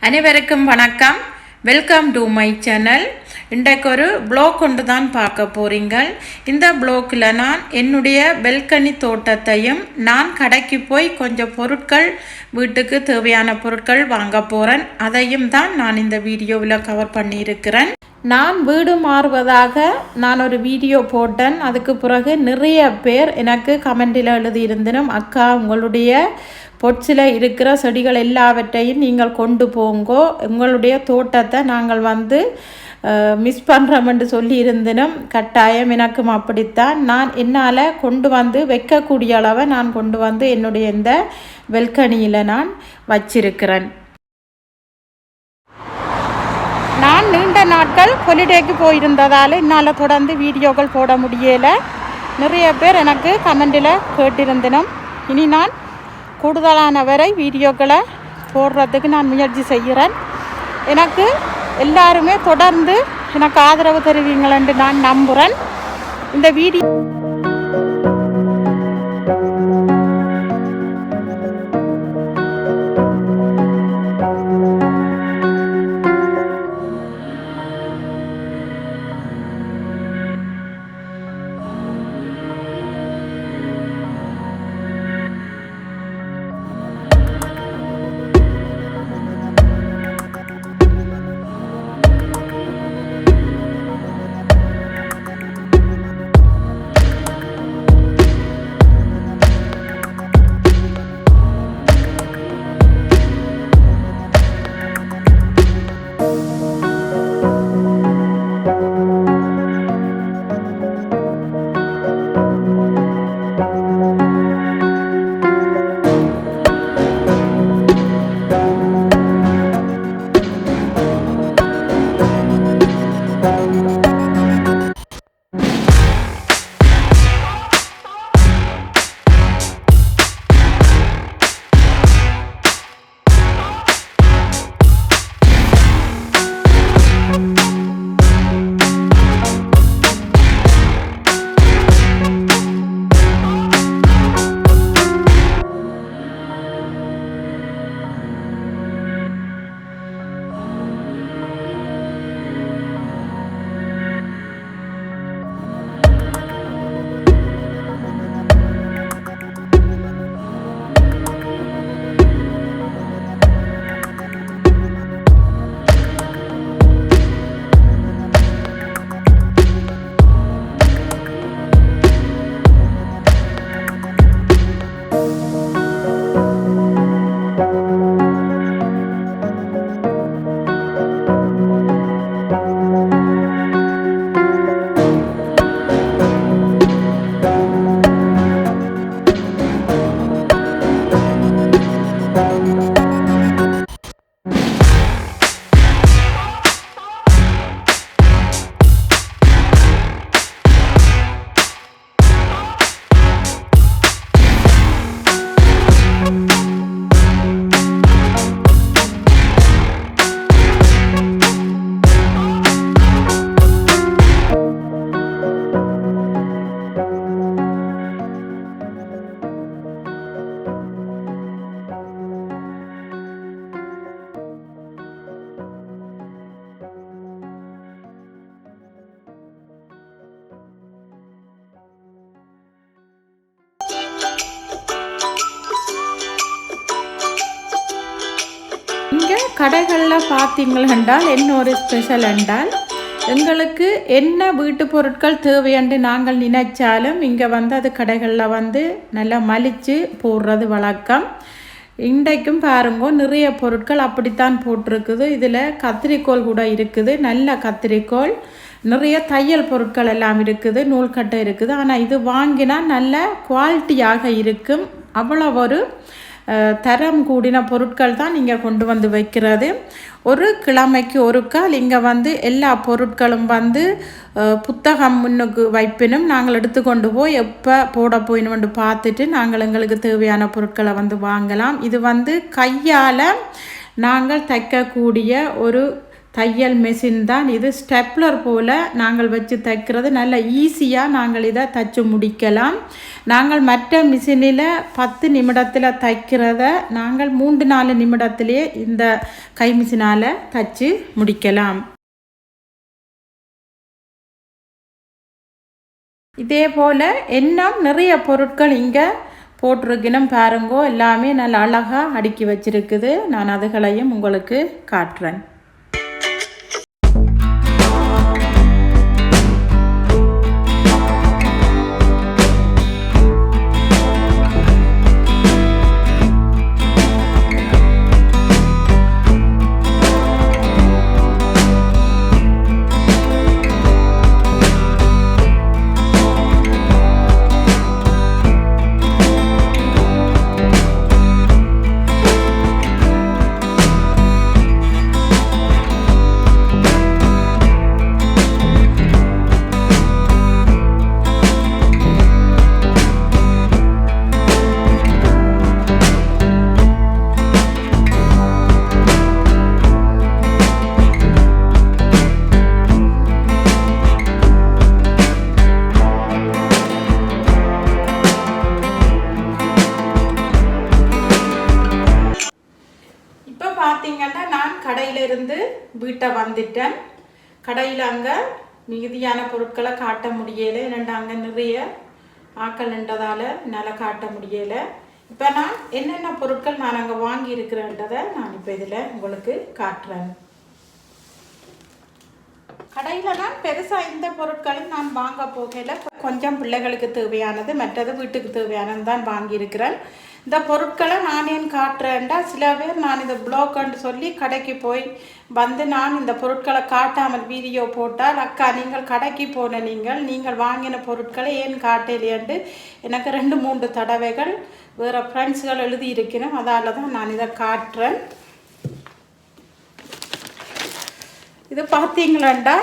அனைவருக்கும் வணக்கம். Welcome to my channel. இன்றைக்கு ஒரு ப்ளாக் கொண்டு தான் பார்க்க போகிறீங்கள். இந்த ப்ளாக்கில் நான் என்னுடைய பெல்கனி தோட்டத்தையும் நான் கடைக்கு போய் கொஞ்சம் பொருட்கள் வீட்டுக்கு தேவையான பொருட்கள் வாங்க போகிறேன், அதையும் தான் நான் இந்த வீடியோவில் கவர் பண்ணியிருக்கிறேன். நான் வீடு மாறுவதாக நான் ஒரு வீடியோ போட்டேன். அதுக்கு பிறகு நிறைய பேர் எனக்கு கமெண்டில் எழுதியிருந்தனும், அக்கா உங்களுடைய பொட்ஸில் இருக்கிற செடிகள் எல்லாவற்றையும் நீங்கள் கொண்டு போங்கோ, உங்களுடைய தோட்டத்தை நாங்கள் மிஸ் பண்ணுறோம்னு சொல்லி இருந்தனும். கட்டாயம் எனக்கும் அப்படித்தான். நான் என்னால் கொண்டு வைக்கக்கூடிய அளவை நான் கொண்டு என்னுடைய இந்த வெல்கனியில் நான் வச்சிருக்கிறேன். நான் நீண்ட நாட்கள் ஹாலிடேக்கு போயிருந்ததால் என்னால் தொடர்ந்து வீடியோக்கள் போட முடியலை. நிறைய பேர் எனக்கு கமெண்டில் கேட்டிருந்தனும். இனி நான் கூடுதலான வரை வீடியோக்களை போடுறதுக்கு நான் முயற்சி செய்கிறேன். எனக்கு எல்லாருமே தொடர்ந்து எனக்கு ஆதரவு தருவீங்களென்று நான் நம்புகிறேன். இந்த வீடியோ இங்கே கடைகளில் பார்த்தீங்கள் என்றால் என்ன ஒரு ஸ்பெஷல் என்றால், எங்களுக்கு என்ன வீட்டு பொருட்கள் தேவையென்று நாங்கள் நினைச்சாலும் இங்கே அது கடைகளில் நல்லா மலித்து போடுறது வழக்கம். இன்றைக்கும் பாருங்க நிறைய பொருட்கள் அப்படித்தான் போட்டிருக்குது. இதில் கத்திரிக்கோல் கூட இருக்குது, நல்ல கத்திரிக்கோல். நிறைய தையல் பொருட்கள் எல்லாம் இருக்குது, நூல்கட்டை இருக்குது. ஆனால் இது வாங்கினா நல்ல குவாலிட்டியாக இருக்கும். அவ்வளோ ஒரு தரம் கூடின பொருட்கள் தான் இங்கே கொண்டு வைக்கிறது. ஒரு கிழமைக்கு ஒரு கால் இங்கே எல்லா பொருட்களும் புத்தகம் முன்னுக்கு வைப்பினும் நாங்கள் எடுத்துக்கொண்டு போய் எப்போ போட போயின்னு பார்த்துட்டு நாங்கள் எங்களுக்கு தேவையான பொருட்களை வாங்கலாம். இது கையால் நாங்கள் தைக்கக்கூடிய ஒரு தையல் மெஷின் தான் இது. ஸ்டெப்லர் போல் நாங்கள் வச்சு தைக்கிறது நல்ல ஈஸியாக நாங்கள் இதை தைச்சு முடிக்கலாம். நாங்கள் மற்ற மிஷினில் 10 நிமிடத்தில் தைக்கிறத நாங்கள் 3-4 நிமிடத்திலே இந்த கை மிஷினால் தைச்சு முடிக்கலாம். இதே போல் இன்னும் நிறைய பொருட்கள் இங்கே போட்டிருக்கணும் பாருங்கோ. எல்லாமே நல்ல அழகாக அடுக்கி வச்சிருக்குது. நான் அதுகளையும் உங்களுக்கு காட்டுறேன். பார்த்தீங்கன்னா நான் கடையிலிருந்து வீட்டை வந்துட்டேன். கடையில் அங்கே மிகுதியான பொருட்களை காட்ட முடியலை. ஏன்னா அங்கே நிறைய ஆக்கள்ன்றதால் என்னால் காட்ட முடியலை. இப்போ நான் என்னென்ன பொருட்கள் நான் அங்கே வாங்கி இருக்கிறேன்றதை நான் இப்போ இதில் உங்களுக்கு காட்டுறேன். கடையில் நான் பெருசாக இந்த பொருட்களும் நான் வாங்க போகல. கொஞ்சம் பிள்ளைகளுக்கு தேவையானது மற்றது வீட்டுக்கு தேவையானது தான் வாங்கியிருக்கிறேன். இந்த பொருட்களை நான் ஏன் காட்டுறேன்டா, சில பேர் நான் இந்த ப்ளாக்னு சொல்லி கடைக்கு போய் வந்து நான் இந்த பொருட்களை காட்டாமல் வீடியோ போட்டால், அக்கா நீங்கள் கடைக்கு போன நீங்கள் வாங்கின பொருட்களை ஏன் காட்டலையேன்ட்டு எனக்கு 2-3 தடவைகள் வேறு ஃப்ரெண்ட்ஸுகள் எழுதி இருக்கிறேன். அதால் தான் நான் இதை காட்டுறேன். இது பார்த்தீங்களாண்டா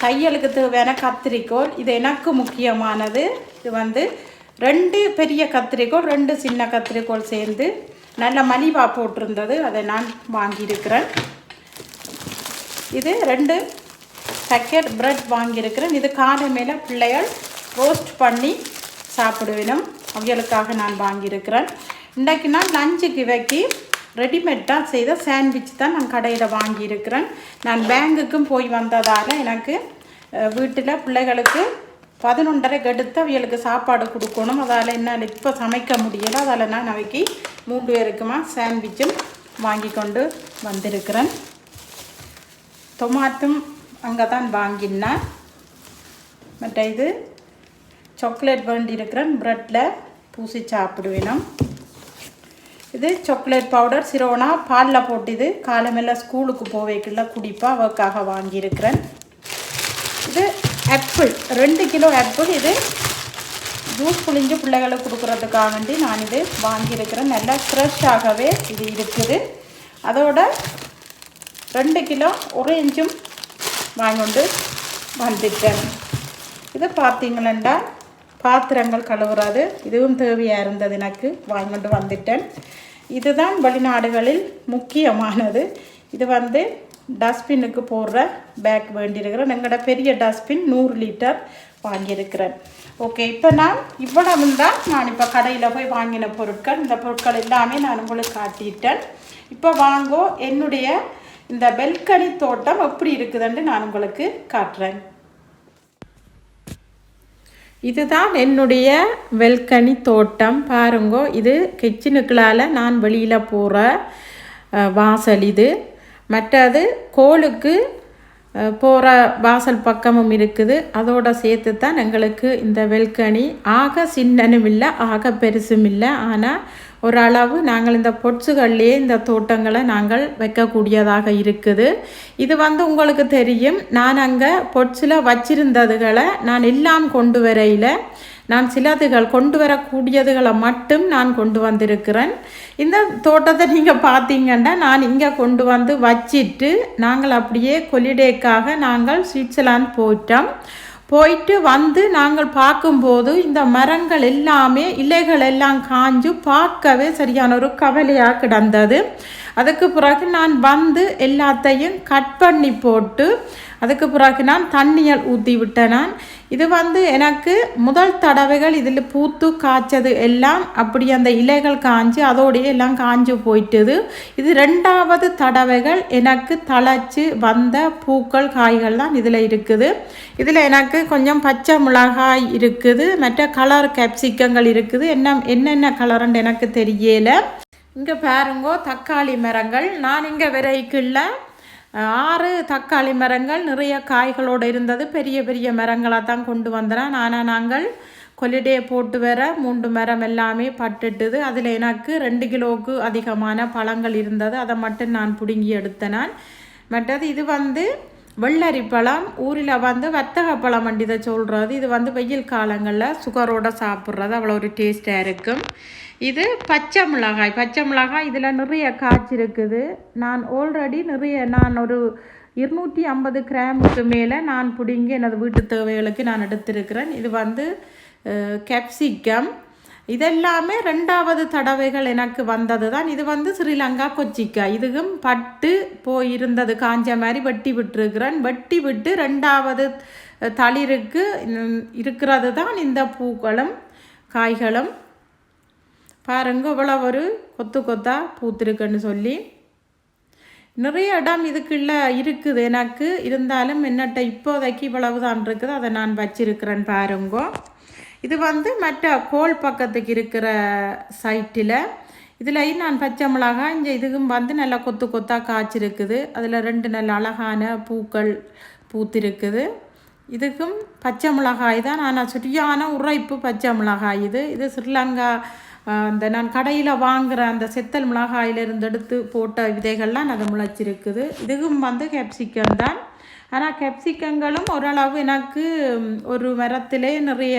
தையலுக்கு தேவையான கத்திரிக்கோல். இது எனக்கு முக்கியமானது. இது வந்து 2 பெரிய கத்திரிக்கோல் 2 சின்ன கத்திரிக்கோல் சேர்ந்து நல்ல மலிவாக போட்டிருந்தது. அதை நான் வாங்கியிருக்கிறேன். இது 2 பேக்கெட் பிரெட் வாங்கியிருக்கிறேன். இது காலை மேலே பிள்ளைகள் ரோஸ்ட் பண்ணி சாப்பிடுவேனும் அவங்களுக்காக நான் வாங்கியிருக்கிறேன். இன்றைக்கு நான் லஞ்சுக்கு வைக்கி ரெடிமேடாக செய்த சாண்ட்விச் தான் நான் கடையில் வாங்கியிருக்கிறேன். நான் பேங்குக்கும் போய் வந்ததால் எனக்கு வீட்டில் பிள்ளைகளுக்கு 11:30 எடுத்து அவங்களுக்கு சாப்பாடு கொடுக்கணும். அதால் என்னால் இப்போ சமைக்க முடியலை. அதால் நான் அவைக்கு 3 பேருக்குமா சாண்ட்விச்சும் வாங்கி கொண்டு வந்திருக்கிறேன். டொமாட்டும் அங்கே தான் வாங்கினேன். மற்ற இது சாக்லேட் வேண்டியிருக்கிறேன். ப்ரெட்டில் பூசி சாப்பிடுவேணும். இது சாக்லேட் பவுடர் சிரோனா பாலில் போட்டு இது காலமெல்லாம் ஸ்கூலுக்கு போவேக்குள்ள குடிப்பா அவக்காக வாங்கியிருக்கிறேன். இது ஆப்பிள் 2 கிலோ ஆப்பிள். இது ஜூஸ் புளிஞ்சு பிள்ளைகளுக்கு கொடுக்குறதுக்காக வேண்டி நான் இது வாங்கியிருக்கிறேன். நல்லா ஃப்ரெஷ்ஷாகவே இது இருக்குது. அதோட 2 கிலோ ஆரஞ்சும் வாங்கிட்டு வந்துட்டேன். இது பார்த்தீங்களா பாத்திரங்கள் கழுவுறது இதுவும் தேவையாக இருந்தது. எனக்கு வாங்கிட்டு வந்துட்டேன். இதுதான் வெளிநாடுகளில் முக்கியமானது. இது வந்து டஸ்ட்பின்னுக்கு போடுற பேக் வேண்டியிருக்கிறேன். எங்களோட பெரிய டஸ்ட்பின் 100 லிட்டர் வாங்கியிருக்கிறேன். ஓகே, இப்போ நான் இவ்வளவு தான் நான் இப்போ கடையில் போய் வாங்கின பொருட்கள். இந்த பொருட்கள் எல்லாமே நான் உங்களுக்கு காட்டிட்டேன். இப்போ வாங்கோ என்னுடைய இந்த பெல்கனி தோட்டம் எப்படி இருக்குதுன்னு நான் உங்களுக்கு காட்டுறேன். இதுதான் என்னுடைய வெல்கனி தோட்டம். பாருங்கோ, இது கிச்சனுக்குள்ளால் நான் வெளியில் போகிற வாசல். இது மற்றது கோலுக்கு போகிற வாசல் பக்கமும் இருக்குது. அதோடு சேர்த்து தான் எங்களுக்கு இந்த வெல்கனி ஆக சின்னனும் இல்லை ஆக பெருசும் இல்லை. ஆனால் ஓரளவு நாங்கள் இந்த பொட்ஸுகள்லேயே இந்த தோட்டங்களை நாங்கள் வைக்கக்கூடியதாக இருக்குது. இது வந்து உங்களுக்கு தெரியும், நான் அங்கே பொட்ஸில் வச்சிருந்ததுகளை நான் எல்லாம் கொண்டு வரையில் நான் சிலதுகள் கொண்டு வரக்கூடியதுகளை மட்டும் நான் கொண்டு வந்திருக்கிறேன். இந்த தோட்டத்தை நீங்கள் பார்த்தீங்கன்னா நான் இங்கே கொண்டு வந்து வச்சிட்டு நாங்கள் அப்படியே கொலிடேக்காக நாங்கள் சுவிட்சர்லாந்து போயிட்டு வந்து நாங்கள் பார்க்கும்போது இந்த மரங்கள் எல்லாமே இலைகள் எல்லாம் காஞ்சு பார்க்கவே சரியான ஒரு கவலையாக கிடந்தது. அதுக்கு பிறகு நான் வந்து எல்லாத்தையும் கட் பண்ணி போட்டு அதுக்கு பிறகு நான் தண்ணியால் ஊற்றி விட்டேன். நான் இது வந்து எனக்கு முதல் தடவைகள் இதில் பூத்து காய்ச்சது எல்லாம் அப்படி அந்த இலைகள் காய்ஞ்சி அதோடைய எல்லாம் காய்ஞ்சு போயிட்டுது. இது 2வது தடவைகள் எனக்கு தழைச்சி வந்த பூக்கள் காய்கள் தான் இதில் இருக்குது. இதில் எனக்கு கொஞ்சம் பச்சை மிளகாய் இருக்குது, மற்ற கலர் கேப்சிக்கங்கள் இருக்குது. என்னென்ன கலருன்னு எனக்கு தெரியலை. இங்கே பாருங்கோ தக்காளி மரங்கள். நான் இங்கே விரைக்குள்ள 6 தக்காளி மரங்கள் நிறைய காய்களோடு இருந்தது. பெரிய பெரிய மரங்களாக தான் கொண்டு வந்தேன். ஆனால் நாங்கள் கொல்லிடே போட்டு வர 3 மரம் எல்லாமே பட்டுட்டுது. அதில் எனக்கு 2 கிலோவுக்கு அதிகமான பழங்கள் இருந்தது. அதை மட்டும் நான் பிடுங்கி எடுத்தேன். நான் மற்றது இது வந்து வெள்ளரி பழம், ஊரில் வந்து வர்த்தக பழம் வண்டிதை சொல்கிறது. இது வந்து வெயில் காலங்களில் சுகரோடு சாப்பிட்றது அவ்வளோ ஒரு டேஸ்ட்டாக இருக்கும். இது பச்சை மிளகாய் இதில் நிறைய காய்ச்சி இருக்குது. நான் ஆல்ரெடி நான் ஒரு 250 கிராமுக்கு மேலே நான் பிடுங்கி எனது வீட்டு தேவைகளுக்கு நான் எடுத்திருக்கிறேன். இது வந்து கேப்சிகம். இதெல்லாமே 2வது தடவைகள் எனக்கு வந்தது தான். இது வந்து ஸ்ரீலங்கா கொச்சிக்காய். இதுவும் பட்டு போயிருந்தது, காஞ்ச மாதிரி வெட்டி விட்டுருக்கிறேன். வெட்டி விட்டு 2வது தளிருக்கு இருக்கிறது தான் இந்த பூக்களும் காய்களும். பாருங்க இவ்வளோ ஒரு கொத்து கொத்தாக பூத்திருக்குன்னு சொல்லி நிறைய இடம் இதுக்குள்ள இருக்குது எனக்கு. இருந்தாலும் என்னட்ட இப்போதைக்கு இவ்வளவு தான் இருக்குது, அதை நான் வச்சிருக்கிறேன். பாருங்கோ இது வந்து மற்ற கோல் பக்கத்துக்கு இருக்கிற சைட்டில். இதில் நான் பச்சை மிளகாய் இங்கே இதுக்கும் வந்து நல்லா கொத்து கொத்தாக காய்ச்சிருக்குது. அதில் 2 நல்ல அழகான பூக்கள் பூத்திருக்குது. இதுக்கும் பச்சை மிளகாய் தான். நான் சரியான உரைப்பு பச்சை மிளகாய். இது ஸ்ரீலங்கா அந்த நான் கடையில் வாங்குகிற அந்த செத்தல் மிளகாயிலிருந்து எடுத்து போட்ட விதைகள்லாம் அது முளைச்சிருக்குது. இதுவும் வந்து கேப்சிகம் தான். ஆனால் கேப்சிக்கங்களும் ஓரளவு எனக்கு ஒரு மரத்திலே நிறைய